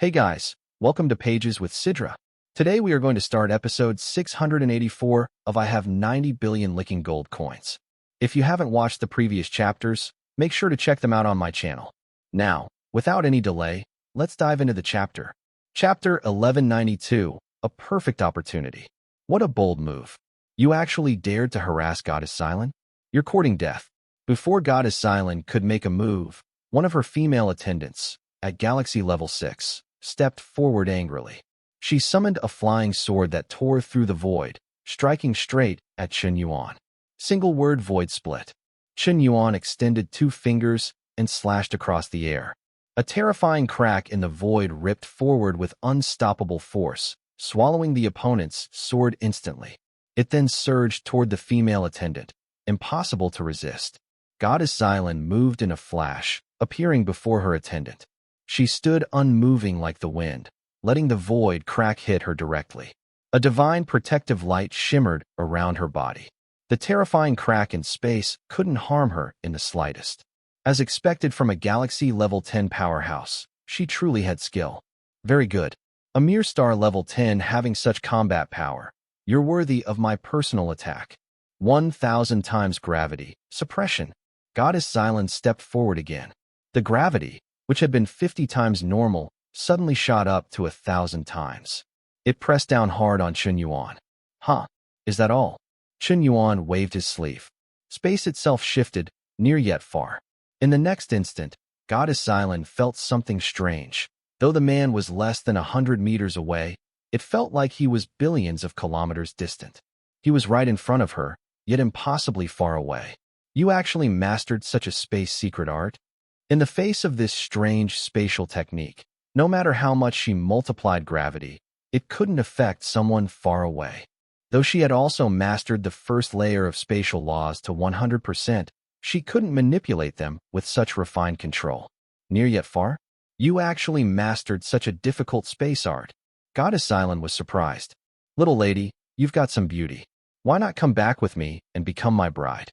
Hey guys, welcome to Pages with Sidra. Today we are going to start episode 684 of I Have 90 Billion Licking Gold Coins. If you haven't watched the previous chapters, make sure to check them out on my channel. Now, without any delay, let's dive into the chapter. Chapter 1192, A Perfect Opportunity. What a bold move. You actually dared to harass Goddess Silent? You're courting death. Before Goddess Silent could make a move, one of her female attendants, at Galaxy Level 6, stepped forward angrily. She summoned a flying sword that tore through the void, striking straight at Chen Yuan. Single word void split. Chen Yuan extended 2 fingers and slashed across the air. A terrifying crack in the void ripped forward with unstoppable force, swallowing the opponent's sword instantly. It then surged toward the female attendant, impossible to resist. Goddess Silent moved in a flash, appearing before her attendant. She stood unmoving like the wind, letting the void crack hit her directly. A divine protective light shimmered around her body. The terrifying crack in space couldn't harm her in the slightest. As expected from a Galaxy Level 10 powerhouse, she truly had skill. Very good. A mere star Level 10 having such combat power. You're worthy of my personal attack. 1,000 times gravity. Suppression. Goddess Silent stepped forward again. The gravity, which had been 50 times normal, suddenly shot up to 1,000 times. It pressed down hard on Chen Yuan. Huh, is that all? Chen Yuan waved his sleeve. Space itself shifted, near yet far. In the next instant, Goddess Silent felt something strange. Though the man was less than 100 meters away, it felt like he was billions of kilometers distant. He was right in front of her, yet impossibly far away. You actually mastered such a space secret art? In the face of this strange spatial technique, no matter how much she multiplied gravity, it couldn't affect someone far away. Though she had also mastered the first layer of spatial laws to 100%, she couldn't manipulate them with such refined control. Near yet far? You actually mastered such a difficult space art. Goddess Silent was surprised. Little lady, you've got some beauty. Why not come back with me and become my bride?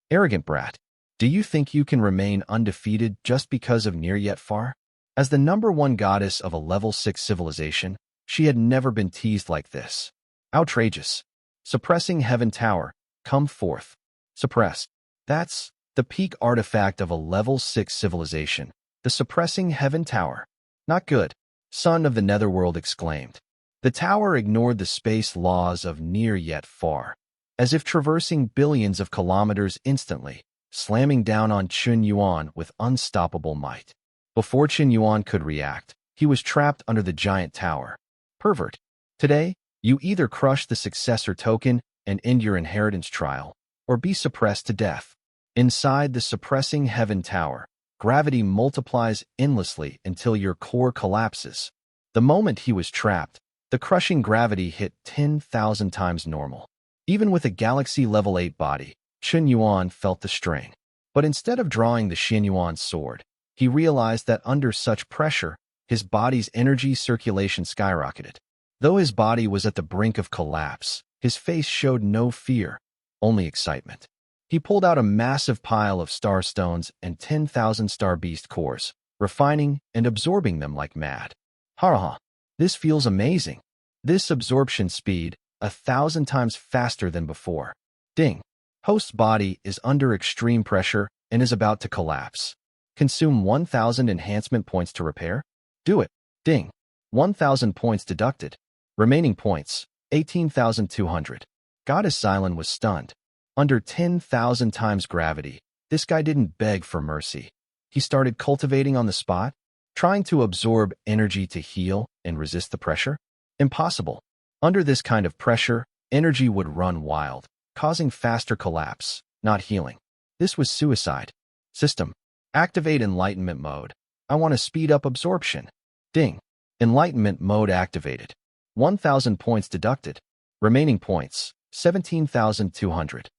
Arrogant brat. Do you think you can remain undefeated just because of near yet far? As the #1 goddess of a level 6 civilization, she had never been teased like this. Outrageous. Suppressing Heaven Tower. Come forth. Suppress. That's the peak artifact of a level 6 civilization. The Suppressing Heaven Tower. Not good. Son of the Netherworld exclaimed. The tower ignored the space laws of near yet far, as if traversing billions of kilometers instantly, slamming down on Chen Yuan with unstoppable might. Before Chen Yuan could react, he was trapped under the giant tower. Pervert. Today, you either crush the successor token and end your inheritance trial, or be suppressed to death. Inside the Suppressing Heaven Tower, gravity multiplies endlessly until your core collapses. The moment he was trapped, the crushing gravity hit 10,000 times normal. Even with a Galaxy Level 8 body, Chen Yuan felt the strain. But instead of drawing the Chen Yuan sword, he realized that under such pressure, his body's energy circulation skyrocketed. Though his body was at the brink of collapse, his face showed no fear, only excitement. He pulled out a massive pile of star stones and 10,000 star beast cores, refining and absorbing them like mad. Ha! This feels amazing. This absorption speed, 1,000 times faster than before. Ding. Host's body is under extreme pressure and is about to collapse. Consume 1,000 enhancement points to repair? Do it. Ding. 1,000 points deducted. Remaining points, 18,200. Goddess Silent was stunned. Under 10,000 times gravity, this guy didn't beg for mercy. He started cultivating on the spot, trying to absorb energy to heal and resist the pressure. Impossible. Under this kind of pressure, energy would run wild, causing faster collapse, not healing. This was suicide. System. Activate Enlightenment Mode. I want to speed up absorption. Ding. Enlightenment Mode activated. 1,000 points deducted. Remaining points, 17,200.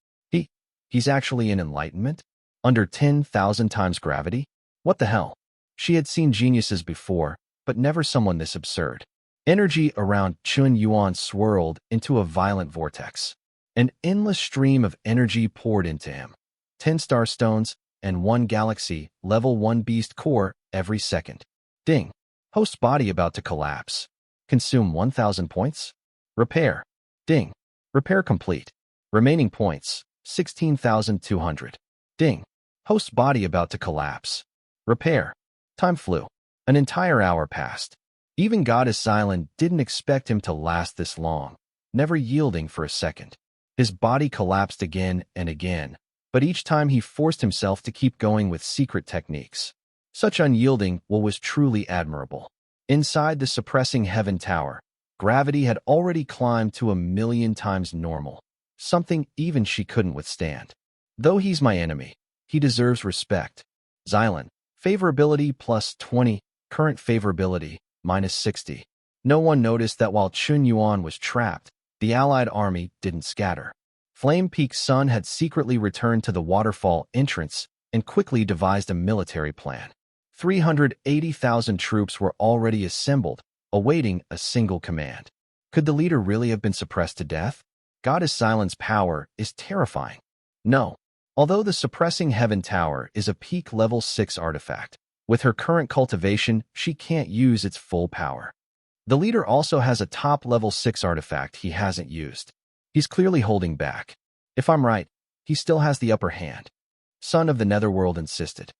He's actually in enlightenment? Under 10,000 times gravity? What the hell? She had seen geniuses before, but never someone this absurd. Energy around Chen Yuan swirled into a violent vortex. An endless stream of energy poured into him. 10 star stones and 1 galaxy, level 1 beast core every second. Ding. Host body about to collapse. Consume 1,000 points. Repair. Ding. Repair complete. Remaining points, 16,200. Ding. Host body about to collapse. Repair. Time flew. An entire hour passed. Even Goddess Xylan didn't expect him to last this long, never yielding for a second. His body collapsed again and again, but each time he forced himself to keep going with secret techniques. Such unyielding will was truly admirable. Inside the suppressing heaven tower, gravity had already climbed to 1,000,000 times normal, something even she couldn't withstand. Though he's my enemy, he deserves respect. Xylan, favorability plus 20, current favorability minus 60. No one noticed that while Chen Yuan was trapped, the allied army didn't scatter. Flame Peak Sun had secretly returned to the waterfall entrance and quickly devised a military plan. 380,000 troops were already assembled, awaiting a single command. Could the leader really have been suppressed to death? Goddess Xylan's power is terrifying. No. Although the Suppressing Heaven Tower is a peak level 6 artifact, with her current cultivation, she can't use its full power. The leader also has a top level 6 artifact he hasn't used. He's clearly holding back. If I'm right, he still has the upper hand. Son of the Netherworld insisted.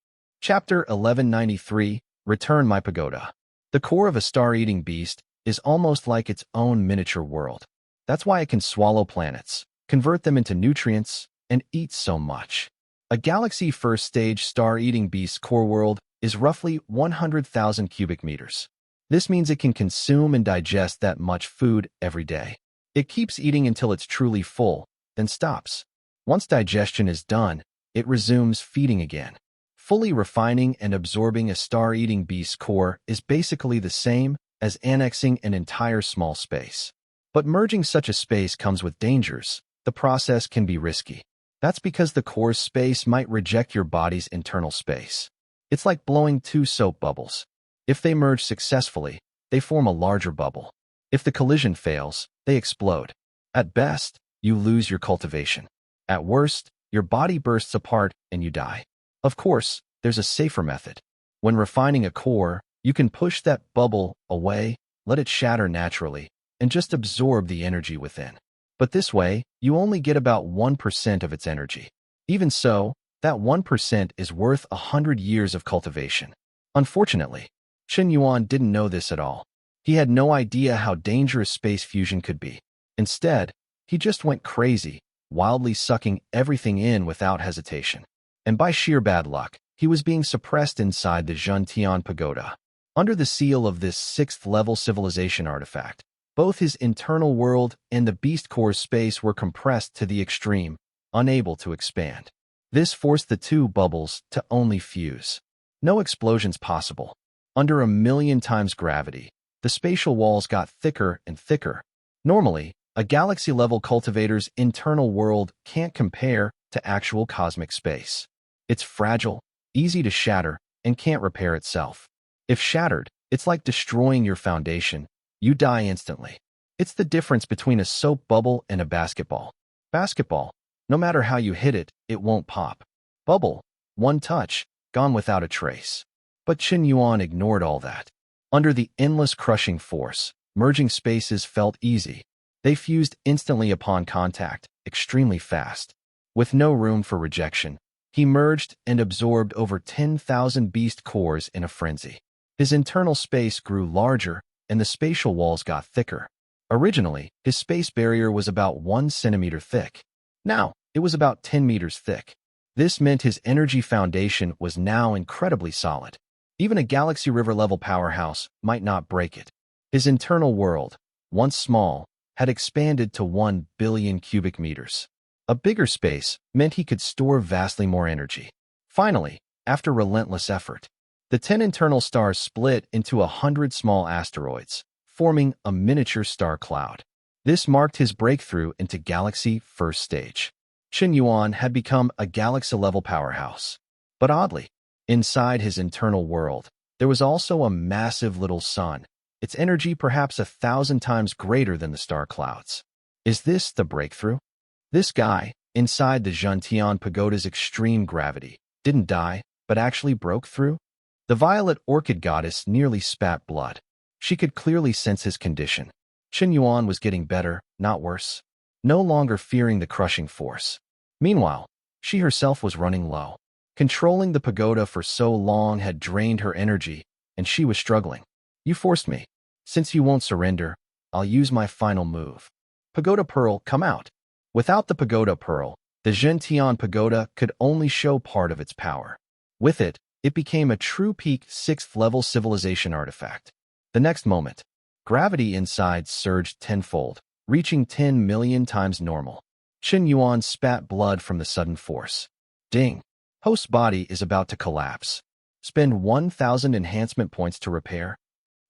Chapter 1193, Return My Pagoda. The core of a star-eating beast is almost like its own miniature world. That's why it can swallow planets, convert them into nutrients, and eat so much. A galaxy first stage star-eating beast's core world is roughly 100,000 cubic meters. This means it can consume and digest that much food every day. It keeps eating until it's truly full, then stops. Once digestion is done, it resumes feeding again. Fully refining and absorbing a star-eating beast's core is basically the same as annexing an entire small space. But merging such a space comes with dangers. The process can be risky. That's because the core's space might reject your body's internal space. It's like blowing two soap bubbles. If they merge successfully, they form a larger bubble. If the collision fails, they explode. At best, you lose your cultivation. At worst, your body bursts apart and you die. Of course, there's a safer method. When refining a core, you can push that bubble away, let it shatter naturally, and just absorb the energy within. But this way, you only get about 1% of its energy. Even so, that 1% is worth 100 years of cultivation. Unfortunately, Chen Yuan didn't know this at all. He had no idea how dangerous space fusion could be. Instead, he just went crazy, wildly sucking everything in without hesitation. And by sheer bad luck, he was being suppressed inside the Tian pagoda. Under the seal of this 6th-level civilization artifact, both his internal world and the beast core's space were compressed to the extreme, unable to expand. This forced the two bubbles to only fuse. No explosions possible. Under 1,000,000 times gravity, the spatial walls got thicker and thicker. Normally, a galaxy-level cultivator's internal world can't compare to actual cosmic space. It's fragile, easy to shatter, and can't repair itself. If shattered, it's like destroying your foundation. You die instantly. It's the difference between a soap bubble and a basketball. Basketball, no matter how you hit it, it won't pop. Bubble, one touch, gone without a trace. But Chen Yuan ignored all that. Under the endless crushing force, merging spaces felt easy. They fused instantly upon contact, extremely fast. With no room for rejection, he merged and absorbed over 10,000 beast cores in a frenzy. His internal space grew larger, and the spatial walls got thicker. Originally, his space barrier was about 1 centimeter thick. Now, it was about 10 meters thick. This meant his energy foundation was now incredibly solid. Even a Galaxy River-level powerhouse might not break it. His internal world, once small, had expanded to 1 billion cubic meters. A bigger space meant he could store vastly more energy. Finally, after relentless effort, the 10 internal stars split into 100 small asteroids, forming a miniature star cloud. This marked his breakthrough into Galaxy First Stage. Chen Yuan had become a Galaxy-level powerhouse. But oddly, inside his internal world, there was also a massive little sun, its energy perhaps 1,000 times greater than the star clouds. Is this the breakthrough? This guy, inside the Tian pagoda's extreme gravity, didn't die, but actually broke through? The violet orchid goddess nearly spat blood. She could clearly sense his condition. Chen Yuan was getting better, not worse. No longer fearing the crushing force. Meanwhile, she herself was running low. Controlling the pagoda for so long had drained her energy, and she was struggling. You forced me. Since you won't surrender, I'll use my final move. Pagoda Pearl, come out. Without the Pagoda Pearl, the Tian Pagoda could only show part of its power. With it, it became a true peak 6th-level civilization artifact. The next moment, gravity inside surged tenfold, reaching 10 million times normal. Chen Yuan spat blood from the sudden force. Ding! Host's body is about to collapse. Spend 1,000 enhancement points to repair.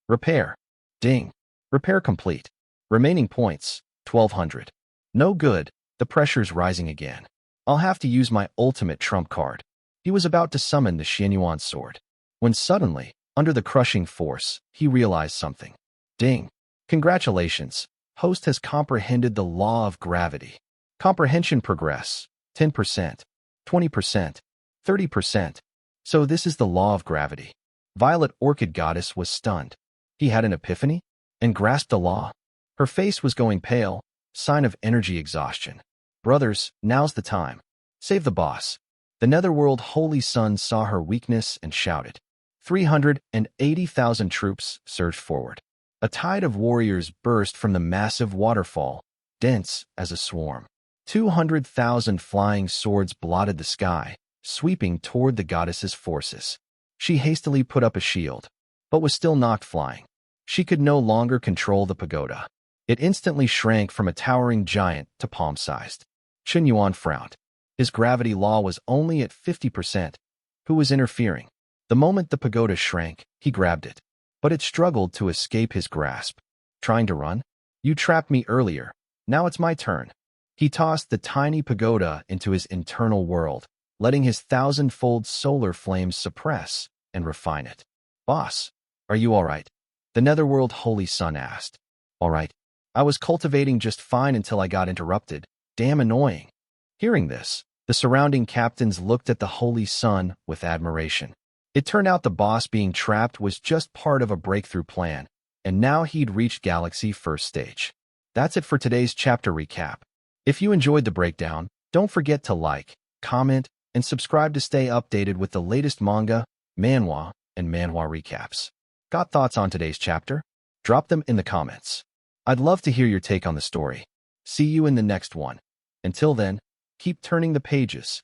Repair. Ding. Repair complete. Remaining points, 1,200. No good, the pressure's rising again. I'll have to use my ultimate trump card. He was about to summon the Qian Yuan sword, when suddenly, under the crushing force, he realized something. Ding. Congratulations, host has comprehended the law of gravity. Comprehension progress, 10%, 20%, 30%. So this is the law of gravity. Violet Orchid Goddess was stunned. He had an epiphany and grasped the law. Her face was going pale, sign of energy exhaustion. Brothers, now's the time. Save the boss. The Netherworld Holy Sun saw her weakness and shouted. 380,000 troops surged forward. A tide of warriors burst from the massive waterfall, dense as a swarm. 200,000 flying swords blotted the sky, sweeping toward the goddess's forces. She hastily put up a shield, but was still knocked flying. She could no longer control the pagoda. It instantly shrank from a towering giant to palm-sized. Chen Yuan frowned. His gravity law was only at 50%. Who was interfering? The moment the pagoda shrank, he grabbed it. But it struggled to escape his grasp. Trying to run? You trapped me earlier. Now it's my turn. He tossed the tiny pagoda into his internal world, letting his 1,000-fold solar flames suppress and refine it. Boss, are you all right? The Netherworld Holy Sun asked. All right. I was cultivating just fine until I got interrupted. Damn annoying. Hearing this, the surrounding captains looked at the Holy Sun with admiration. It turned out the boss being trapped was just part of a breakthrough plan, and now he'd reached Galaxy First Stage. That's it for today's chapter recap. If you enjoyed the breakdown, don't forget to like, comment, and subscribe to stay updated with the latest manga, manhwa, and manhwa recaps. Got thoughts on today's chapter? Drop them in the comments. I'd love to hear your take on the story. See you in the next one. Until then, keep turning the pages.